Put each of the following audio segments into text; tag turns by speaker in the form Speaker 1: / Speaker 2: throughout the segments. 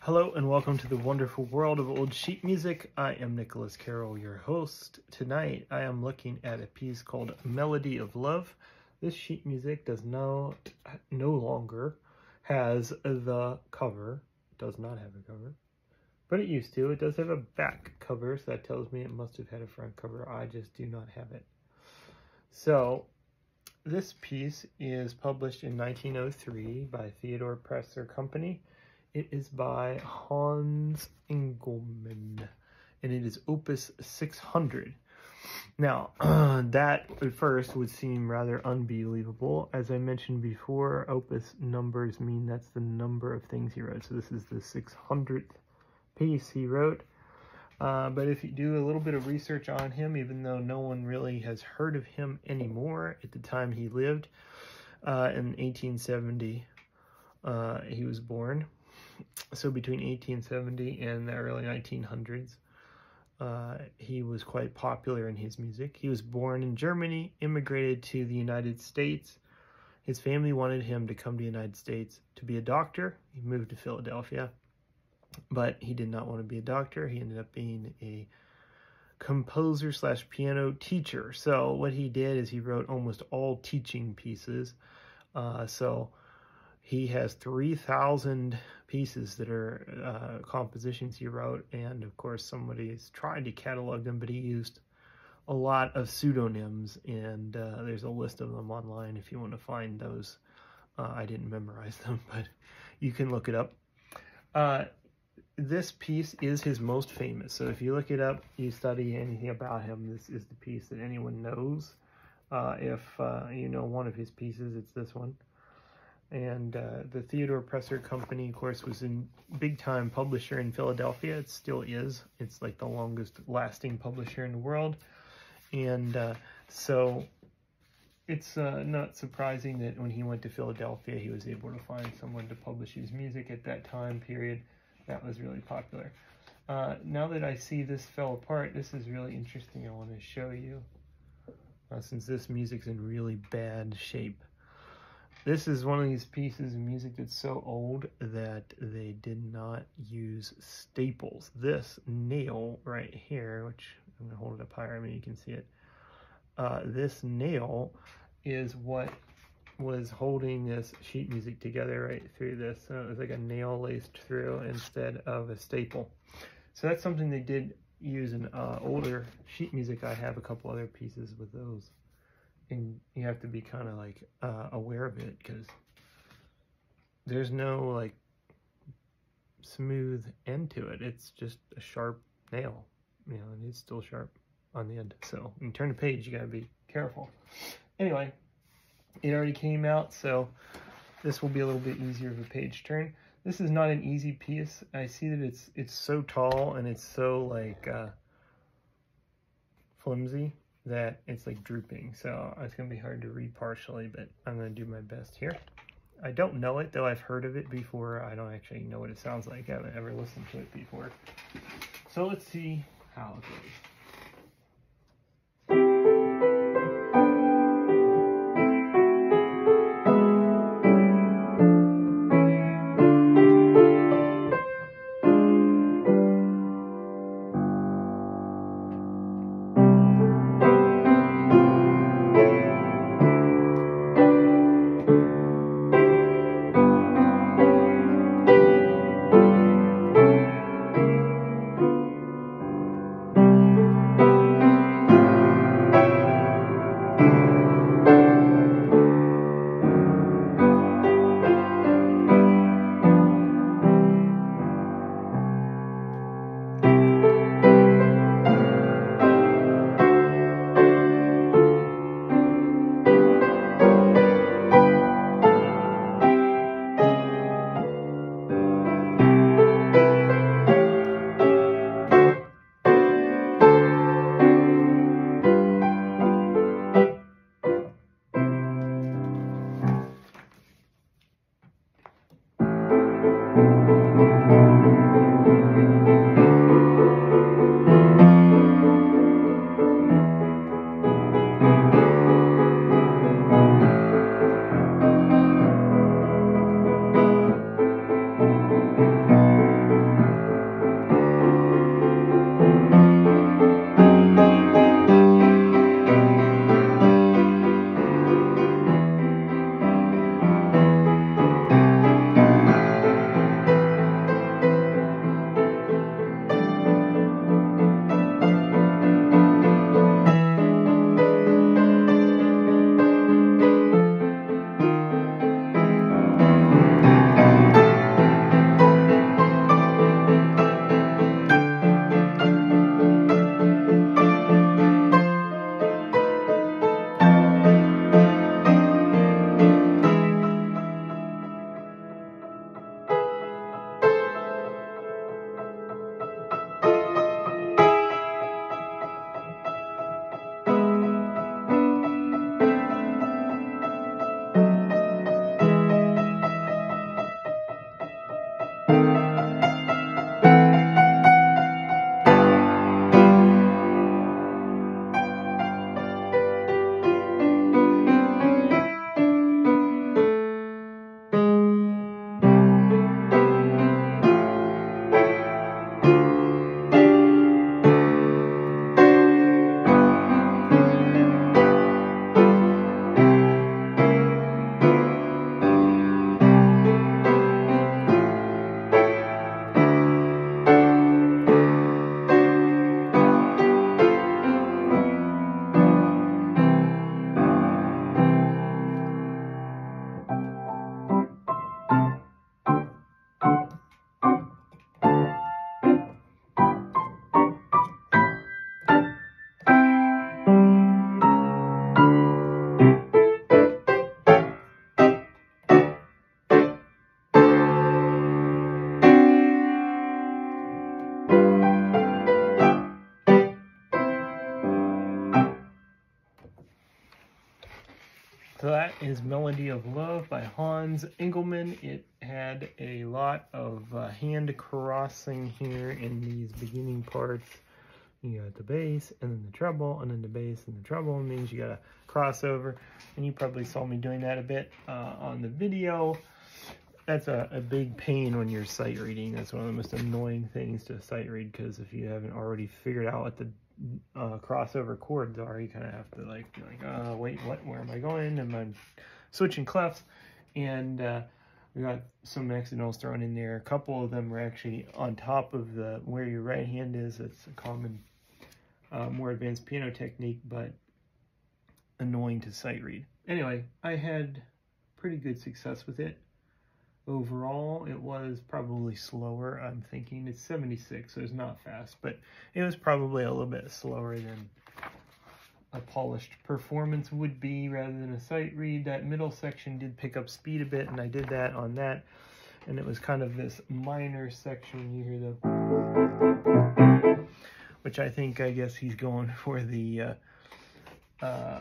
Speaker 1: Hello and welcome to the wonderful world of old sheet music. I am Nicholas Carroll, your host. Tonight I am looking at a piece called Melody of Love. This sheet music no longer has the cover. It does not have a cover, but it used to. It does have a back cover, so that tells me it must have had a front cover. I just do not have it. So this piece is published in 1903 by Theodore Presser Company. It is by Hans Engelmann, and it is Opus 600. Now, that at first would seem rather unbelievable. As I mentioned before, Opus numbers mean that's the number of things he wrote. So this is the 600th piece he wrote. But if you do a little bit of research on him, even though no one really has heard of him anymore at the time he lived, in 1870, he was born. So between 1870 and the early 1900s, he was quite popular in his music. He was born in Germany, immigrated to the United States. His family wanted him to come to the United States to be a doctor. He moved to Philadelphia, but he did not want to be a doctor. He ended up being a composer / piano teacher. So what he did is he wrote almost all teaching pieces. So he has 3,000 pieces that are compositions he wrote, and of course somebody's tried to catalog them, but he used a lot of pseudonyms, and there's a list of them online if you want to find those. I didn't memorize them, but you can look it up. This piece is his most famous, so if you look it up, you study anything about him, this is the piece that anyone knows. If you know one of his pieces, it's this one. And the Theodore Presser Company, of course, was a big-time publisher in Philadelphia. It still is. It's like the longest-lasting publisher in the world. And so it's not surprising that when he went to Philadelphia, he was able to find someone to publish his music at that time period. That was really popular. Now that I see this fell apart, this is really interesting. I want to show you, since this music's in really bad shape. This is one of these pieces of music that's so old that they did not use staples. This nail right here, which I'm going to hold it up higher, I mean you can see it. This nail is what was holding this sheet music together right through this. So it was like a nail laced through instead of a staple. So that's something they did use in older sheet music. I have a couple other pieces with those. And you have to be kind of like aware of it, because there's no like smooth end to it. It's just a sharp nail, you know, and it's still sharp on the end. So when you turn the page, you gotta be careful. Anyway, it already came out, so this will be a little bit easier of a page turn. This is not an easy piece. I see that it's so tall and it's so like flimsy that it's like drooping, so it's gonna be hard to read partially, but I'm gonna do my best here. I don't know it, though I've heard of it before. I don't actually know what it sounds like. I haven't ever listened to it before. So let's see how it goes. So that is Melody of Love by Hans Engelmann. It had a lot of hand crossing here in these beginning parts. You got the bass, and then the treble, and then the bass, and the treble. It means you got a crossover, and you probably saw me doing that a bit on the video. That's a big pain when you're sight reading. That's one of the most annoying things to sight read, because if you haven't already figured out what the crossover chords are, you kind of have to be like, wait, what? Where am I going? Am I switching clefs? And we got some accidentals thrown in there. A couple of them are actually on top of the where your right hand is. It's a common, more advanced piano technique, but annoying to sight read. Anyway, I had pretty good success with it. Overall, it was probably slower. I'm thinking it's 76, so it's not fast, but it was probably a little bit slower than a polished performance would be rather than a sight read. That middle section did pick up speed a bit, and I did that on that, and it was kind of this minor section. You hear the, which I guess he's going for the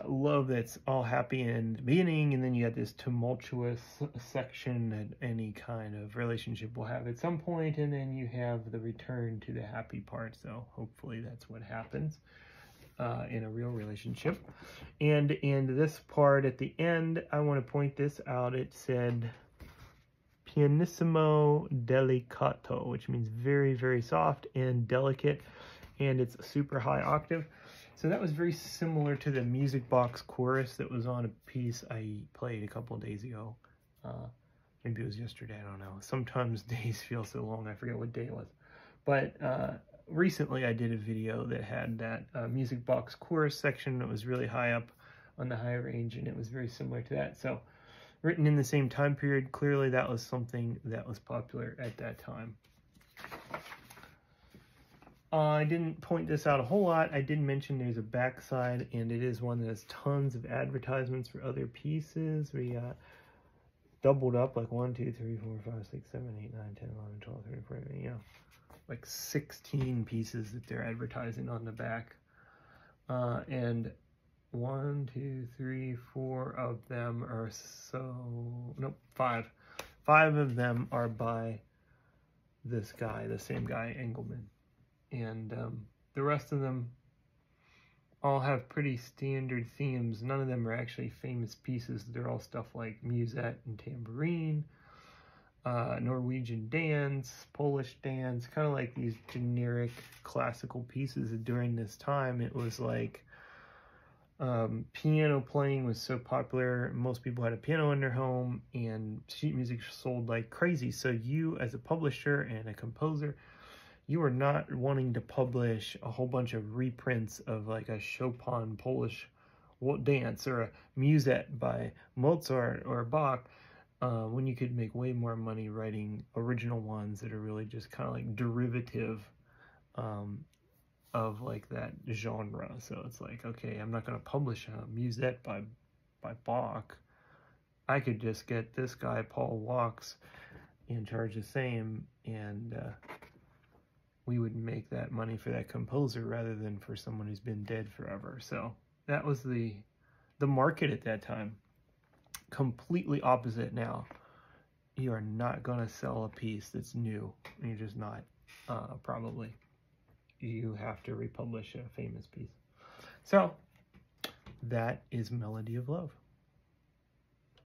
Speaker 1: love that's all happy in the beginning, and then you got this tumultuous section that any kind of relationship will have at some point, and then you have the return to the happy part. So hopefully that's what happens in a real relationship. And in this part at the end, I want to point this out. It said pianissimo delicato, which means very, very soft and delicate, and it's a super high octave. So that was very similar to the Music Box chorus that was on a piece I played a couple of days ago. Maybe it was yesterday, I don't know. Sometimes days feel so long, I forget what day it was. But recently I did a video that had that Music Box chorus section that was really high up on the high range, and it was very similar to that. So written in the same time period, clearly that was something that was popular at that time. I didn't point this out a whole lot. I did mention there's a backside, and it is one that has tons of advertisements for other pieces. We doubled up like 1, 2, 3, 4, 5, 6, 7, 8, 9, 10, 11, 12, 13, 14, you know, like 16 pieces that they're advertising on the back. And 1, 2, 3, 4 of them are nope, 5. 5 of them are by this guy, the same guy, Engelmann. And the rest of them all have pretty standard themes. None of them are actually famous pieces. They're all stuff like musette and tambourine, Norwegian dance, Polish dance, kind of like these generic classical pieces. During this time, it was like piano playing was so popular. Most people had a piano in their home, and sheet music sold like crazy. So you, as a publisher and a composer, you are not wanting to publish a whole bunch of reprints of like a Chopin Polish dance or a musette by Mozart or Bach, when you could make way more money writing original ones that are really just kind of like derivative of like that genre. So it's like, okay, I'm not going to publish a musette by Bach. I could just get this guy, Paul Walks, and charge the same, and we would make that money for that composer rather than for someone who's been dead forever. So that was the market at that time. Completely opposite now. you are not going to sell a piece that's new. You're just not, probably. You have to republish a famous piece. So, that is Melody of Love.